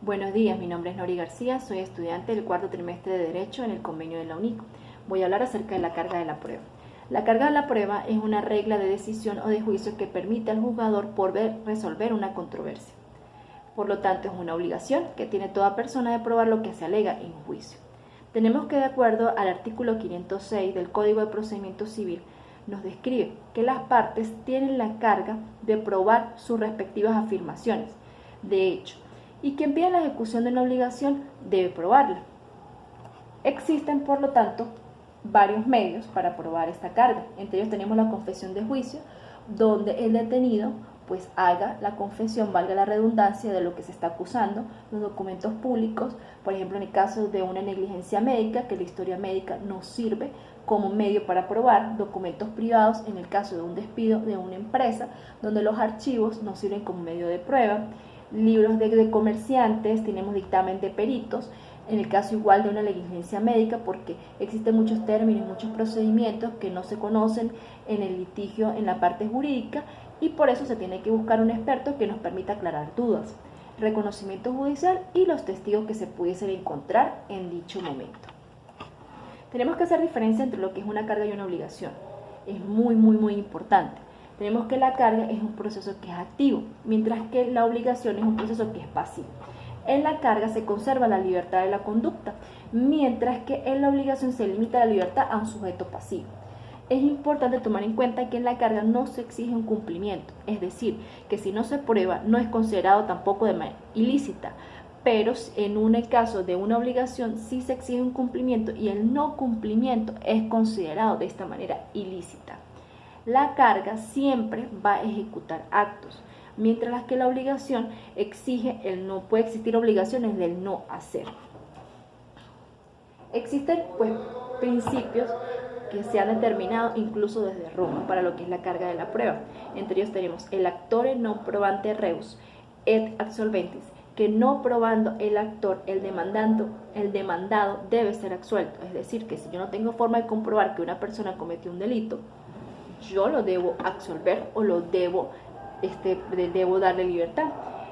Buenos días, mi nombre es Nori García, soy estudiante del cuarto trimestre de Derecho en el convenio de la UNIC. Voy a hablar acerca de la carga de la prueba. La carga de la prueba es una regla de decisión o de juicio que permite al juzgador poder resolver una controversia. Por lo tanto, es una obligación que tiene toda persona de probar lo que se alega en un juicio. Tenemos que, de acuerdo al artículo 506 del Código de Procedimiento Civil, nos describe que las partes tienen la carga de probar sus respectivas afirmaciones de hecho, y quien pide la ejecución de una obligación debe probarla. Existen, por lo tanto, varios medios para probar esta carga. Entre ellos tenemos la confesión de juicio, donde el detenido pues haga la confesión, valga la redundancia, de lo que se está acusando, los documentos públicos, por ejemplo en el caso de una negligencia médica, que la historia médica no sirve como medio para probar, documentos privados en el caso de un despido de una empresa, donde los archivos no sirven como medio de prueba, libros de comerciantes, tenemos dictamen de peritos, en el caso igual de una negligencia médica, porque existen muchos términos, muchos procedimientos que no se conocen en el litigio en la parte jurídica y por eso se tiene que buscar un experto que nos permita aclarar dudas, reconocimiento judicial y los testigos que se pudiesen encontrar en dicho momento. Tenemos que hacer diferencia entre lo que es una carga y una obligación. Es muy importante. Tenemos que la carga es un proceso que es activo, mientras que la obligación es un proceso que es pasivo. En la carga se conserva la libertad de la conducta, mientras que en la obligación se limita la libertad a un sujeto pasivo. Es importante tomar en cuenta que en la carga no se exige un cumplimiento, es decir, que si no se prueba no es considerado tampoco de manera ilícita, pero en un caso de una obligación sí se exige un cumplimiento y el no cumplimiento es considerado de esta manera ilícita. La carga siempre va a ejecutar actos, mientras que la obligación exige puede existir obligaciones del no hacer. Existen principios que se han determinado incluso desde Roma para lo que es la carga de la prueba. Entre ellos tenemos el actore non probante reus et absolventis, que no probando el actor, el demandado debe ser absuelto. Es decir, que si yo no tengo forma de comprobar que una persona cometió un delito, yo lo debo absolver o lo debo darle libertad.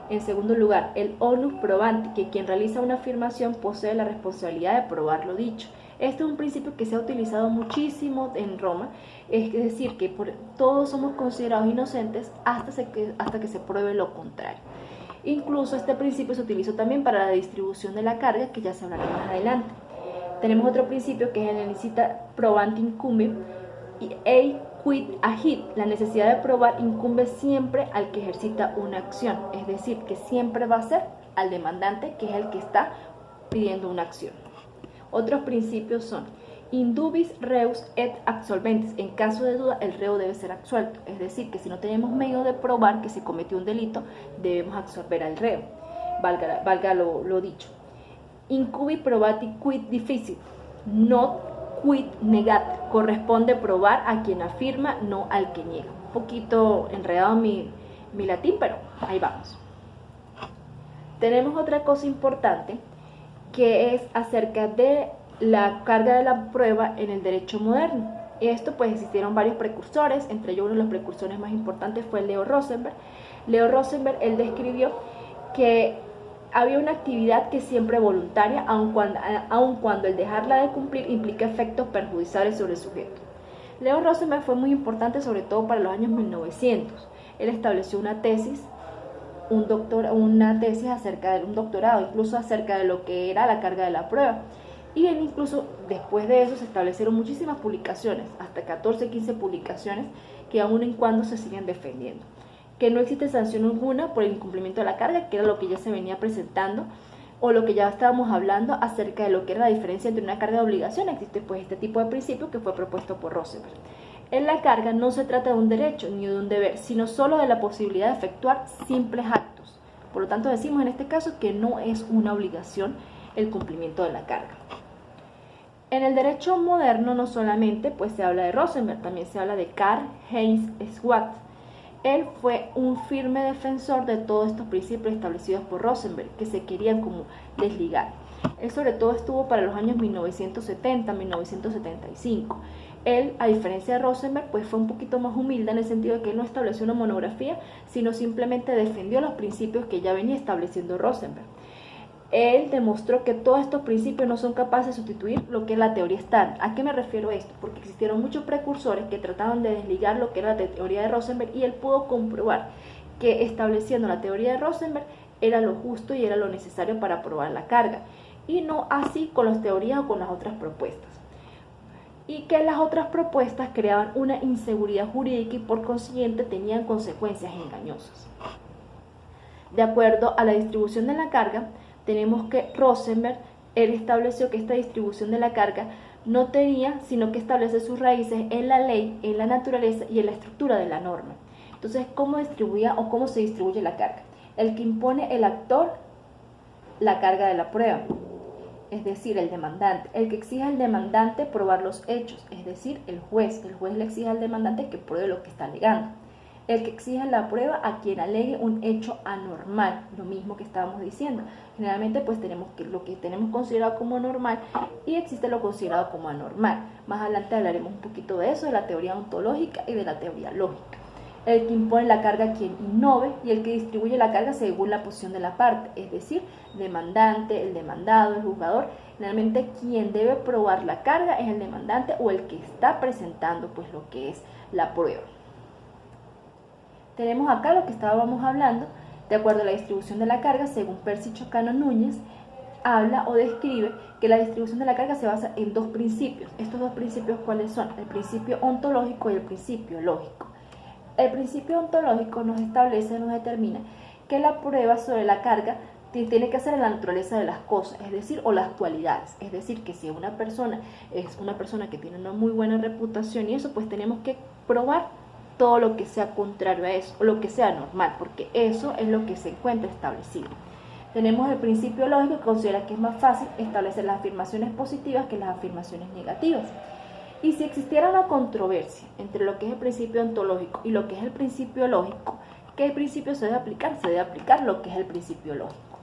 En segundo lugar, el onus probandi, que quien realiza una afirmación posee la responsabilidad de probar lo dicho. Este es un principio que se ha utilizado muchísimo en Roma, es decir, que todos somos considerados inocentes hasta que se pruebe lo contrario. Incluso este principio se utilizó también para la distribución de la carga, que ya se hablará más adelante. Tenemos otro principio que es el licita probandi incumbe y ei quid agit. La necesidad de probar incumbe siempre al que ejercita una acción, es decir, que siempre va a ser al demandante, que es el que está pidiendo una acción. Otros principios son indubis reus et absolventis. En caso de duda, el reo debe ser absuelto, es decir, que si no tenemos medio de probar que se cometió un delito, debemos absolver al reo, valga lo dicho. Incubi probati quid difficit, not quid negat. Corresponde probar a quien afirma, no al que niega. Un poquito enredado mi latín, pero ahí vamos. Tenemos otra cosa importante que es acerca de la carga de la prueba en el derecho moderno. Esto pues existieron varios precursores, entre ellos uno de los precursores más importantes fue Leo Rosenberg. Leo Rosenberg, él describió que había una actividad que siempre es voluntaria, aun cuando el dejarla de cumplir implica efectos perjudiciales sobre el sujeto. Leo Rosenberg fue muy importante sobre todo para los años 1900. Él estableció una tesis, un doctorado incluso acerca de lo que era la carga de la prueba. Y él incluso después de eso se establecieron muchísimas publicaciones, hasta 14, 15 publicaciones que aún en cuando se siguen defendiendo. Que no existe sanción alguna por el incumplimiento de la carga, que era lo que ya se venía presentando, o lo que ya estábamos hablando acerca de lo que era la diferencia entre una carga y obligación. Existe pues este tipo de principio que fue propuesto por Rosenberg. En la carga no se trata de un derecho ni de un deber, sino solo de la posibilidad de efectuar simples actos. Por lo tanto decimos en este caso que no es una obligación el cumplimiento de la carga. En el derecho moderno no solamente pues se habla de Rosenberg, también se habla de Karl Heinz Schwarz. Él fue un firme defensor de todos estos principios establecidos por Rosenberg, que se querían como desligar. Él sobre todo estuvo para los años 1970, 1975. Él, a diferencia de Rosenberg, pues fue un poquito más humilde en el sentido de que él no estableció una monografía, sino simplemente defendió los principios que ya venía estableciendo Rosenberg. Él demostró que todos estos principios no son capaces de sustituir lo que es la teoría estándar. ¿A qué me refiero a esto? Porque existieron muchos precursores que trataban de desligar lo que era la teoría de Rosenberg, y él pudo comprobar que estableciendo la teoría de Rosenberg era lo justo y era lo necesario para probar la carga, y no así con las teorías o con las otras propuestas. Y que las otras propuestas creaban una inseguridad jurídica y por consiguiente tenían consecuencias engañosas. De acuerdo a la distribución de la carga, tenemos que Rosenberg, él estableció que esta distribución de la carga no tenía, sino que establece sus raíces en la ley, en la naturaleza y en la estructura de la norma. Entonces, ¿cómo distribuía o cómo se distribuye la carga? El que impone el actor la carga de la prueba, es decir, el demandante. El que exige al demandante probar los hechos, es decir, el juez. El juez le exige al demandante que pruebe lo que está alegando. El que exige la prueba a quien alegue un hecho anormal, lo mismo que estábamos diciendo. Generalmente pues tenemos que lo que tenemos considerado como normal y existe lo considerado como anormal. Más adelante hablaremos un poquito de eso, de la teoría ontológica y de la teoría lógica. El que impone la carga a quien innove y el que distribuye la carga según la posición de la parte, es decir, demandante, el demandado, el juzgador. Generalmente quien debe probar la carga es el demandante o el que está presentando pues lo que es la prueba. Tenemos acá lo que estábamos hablando, de acuerdo a la distribución de la carga, según Percy Chocano Núñez, habla o describe que la distribución de la carga se basa en dos principios. Estos dos principios, ¿cuáles son? El principio ontológico y el principio lógico. El principio ontológico nos establece, nos determina que la prueba sobre la carga tiene que ser en la naturaleza de las cosas, es decir, o las cualidades. Es decir, que si una persona es una persona que tiene una muy buena reputación y eso, pues tenemos que probar todo lo que sea contrario a eso, o lo que sea normal, porque eso es lo que se encuentra establecido. Tenemos el principio lógico que considera que es más fácil establecer las afirmaciones positivas que las afirmaciones negativas. Y si existiera una controversia entre lo que es el principio ontológico y lo que es el principio lógico, ¿qué principio se debe aplicar? Se debe aplicar lo que es el principio lógico.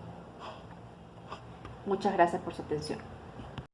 Muchas gracias por su atención.